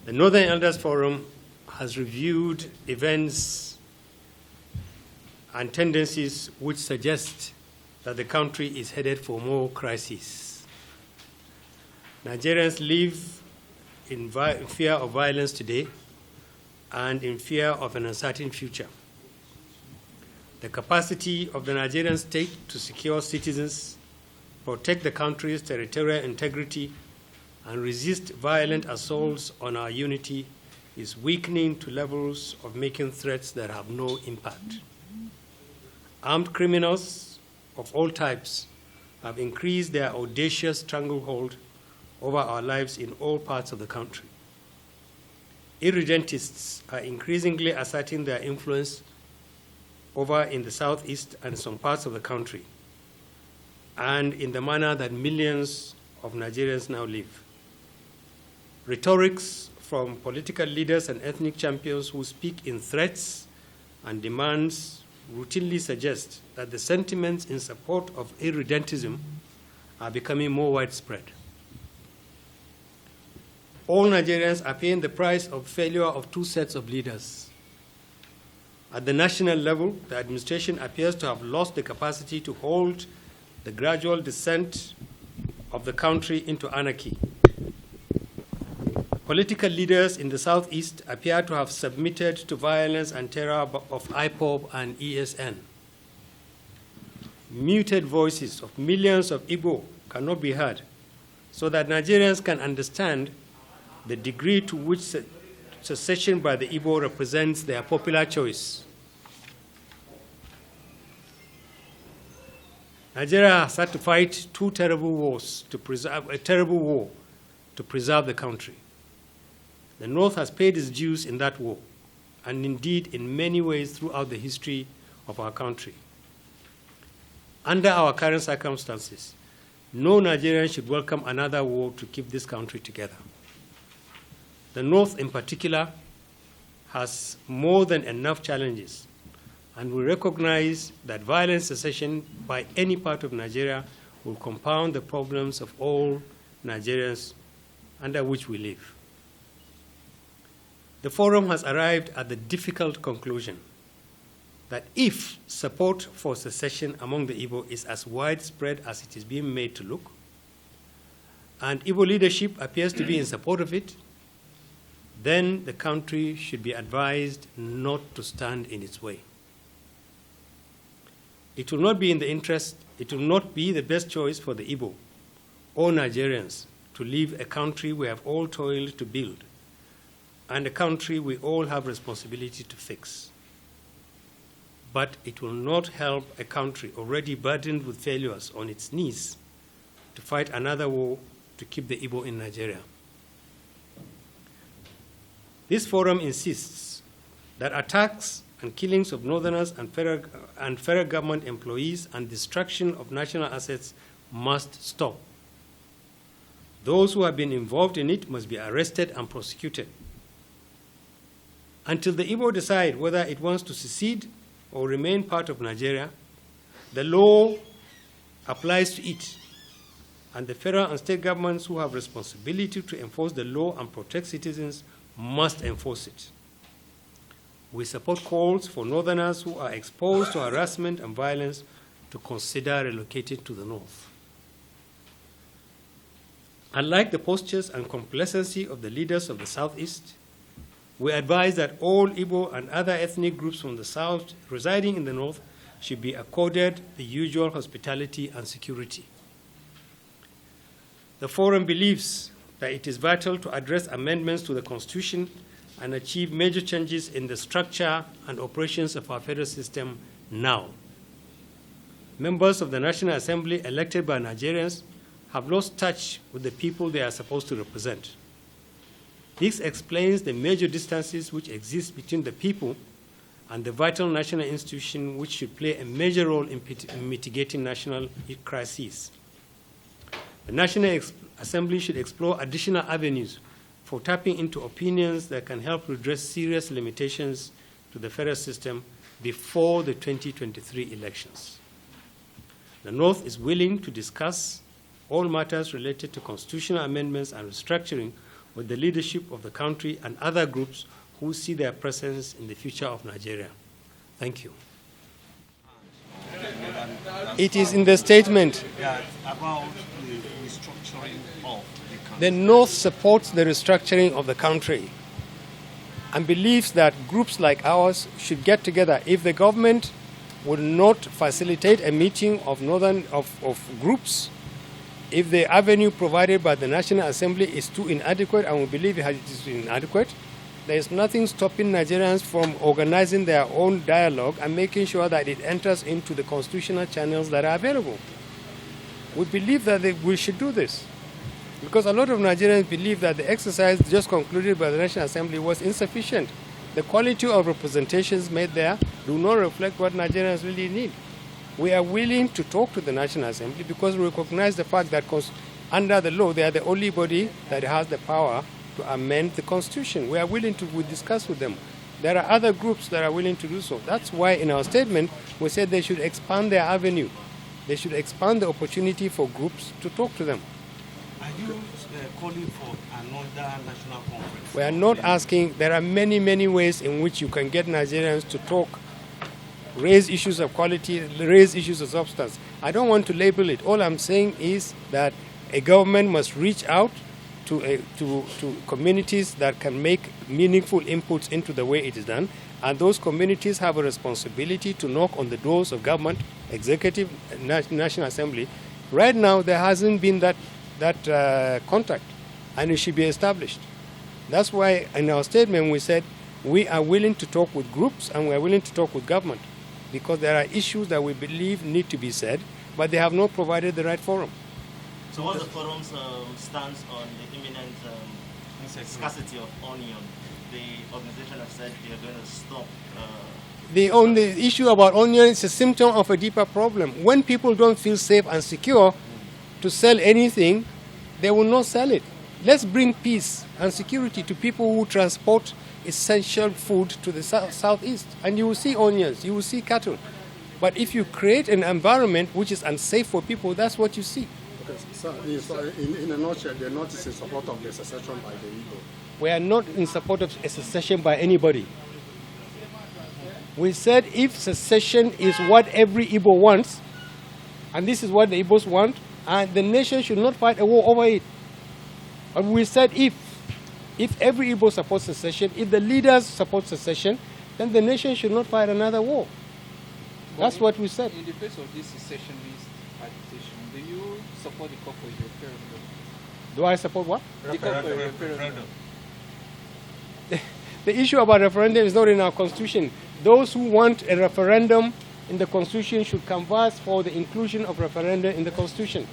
The Northern Elders Forum has reviewed events and tendencies which suggest that the country is headed for more crises. Nigerians live in fear of violence today and in fear of an uncertain future. The capacity of the Nigerian state to secure citizens, protect the country's territorial integrity, and resist violent assaults on our unity is weakening to levels of making threats that have no impact. Armed criminals of all types have increased their audacious stranglehold over our lives in all parts of the country. Irredentists are increasingly asserting their influence over in the southeast and some parts of the country, and in the manner that millions of Nigerians now live. Rhetorics from political leaders and ethnic champions who speak in threats and demands routinely suggest that the sentiments in support of irredentism are becoming more widespread. All Nigerians are paying the price of failure of two sets of leaders. At the national level, the administration appears to have lost the capacity to hold the gradual descent of the country into anarchy. Political leaders in the southeast appear to have submitted to violence and terror of IPOB and ESN. Muted voices of millions of Igbo cannot be heard, so that Nigerians can understand the degree to which secession by the Igbo represents their popular choice. Nigeria has had to fight two terrible wars to preserve the country. The North has paid its dues in that war, and indeed in many ways throughout the history of our country. Under our current circumstances, no Nigerian should welcome another war to keep this country together. The North, in particular, has more than enough challenges, and we recognize that violent secession by any part of Nigeria will compound the problems of all Nigerians under which we live. The Forum has arrived at the difficult conclusion that if support for secession among the Igbo is as widespread as it is being made to look, and Igbo leadership appears to be in support of it, then the country should be advised not to stand in its way. It will not be the best choice for the Igbo or Nigerians to leave a country we have all toiled to build and a country we all have responsibility to fix. But it will not help a country already burdened with failures on its knees to fight another war to keep the Igbo in Nigeria. This Forum insists that attacks and killings of Northerners and federal government employees and destruction of national assets must stop. Those who have been involved in it must be arrested and prosecuted. Until the Igbo decide whether it wants to secede or remain part of Nigeria, the law applies to it, and the federal and state governments who have responsibility to enforce the law and protect citizens must enforce it. We support calls for Northerners who are exposed to harassment and violence to consider relocating to the North. Unlike the postures and complacency of the leaders of the Southeast, we advise that all Igbo and other ethnic groups from the South residing in the North should be accorded the usual hospitality and security. The Forum believes that it is vital to address amendments to the Constitution and achieve major changes in the structure and operations of our federal system now. Members of the National Assembly elected by Nigerians have lost touch with the people they are supposed to represent. This explains the major distances which exist between the people and the vital national institution which should play a major role in mitigating national crises. The National Assembly should explore additional avenues for tapping into opinions that can help redress serious limitations to the federal system before the 2023 elections. The North is willing to discuss all matters related to constitutional amendments and restructuring with the leadership of the country and other groups who see their presence in the future of Nigeria. Thank you. It is in the statement. Yeah, about the restructuring of the country. The North supports the restructuring of the country and believes that groups like ours should get together. If the government would not facilitate a meeting of groups, if the avenue provided by the National Assembly is too inadequate, and we believe it is inadequate, there is nothing stopping Nigerians from organizing their own dialogue and making sure that it enters into the constitutional channels that are available. We believe that we should do this, because a lot of Nigerians believe that the exercise just concluded by the National Assembly was insufficient. The quality of representations made there do not reflect what Nigerians really need. We are willing to talk to the National Assembly because we recognize the fact that under the law, they are the only body that has the power to amend the Constitution. We are willing to discuss with them. There are other groups that are willing to do so. That's why in our statement, we said they should expand their avenue. They should expand the opportunity for groups to talk to them. Are you calling for another national conference? We are not asking. There are many, many ways in which you can get Nigerians to talk, raise issues of quality, raise issues of substance. I don't want to label it. All I'm saying is that a government must reach out to communities that can make meaningful inputs into the way it is done, and those communities have a responsibility to knock on the doors of government, executive, National Assembly. Right now, there hasn't been that contact, and it should be established. That's why in our statement we said we are willing to talk with groups and we are willing to talk with government, because there are issues that we believe need to be said, but they have not provided the right forum. So what's the forum's stance on the imminent scarcity of onion? The organization has said they are going to stop. The only issue about onion is a symptom of a deeper problem. When people don't feel safe and secure to sell anything, they will not sell it. Let's bring peace and security to people who transport essential food to the southeast. And you will see onions, you will see cattle. But if you create an environment which is unsafe for people, that's what you see. Okay, so in a nutshell, the North is in support of the secession by the Igbo. We are not in support of a secession by anybody. We said if secession is what every Igbo wants, and this is what the Igbos want, and the nation should not fight a war over it. And we said if every Igbo supports secession, if the leaders support secession, then the nation should not fight another war. That's what we said. In the face of this secessionist agitation, do you support the call for a referendum? Do I support what? The call for a referendum. The issue about referendum is not in our constitution. Those who want a referendum in the constitution should canvass for the inclusion of referendum in the constitution.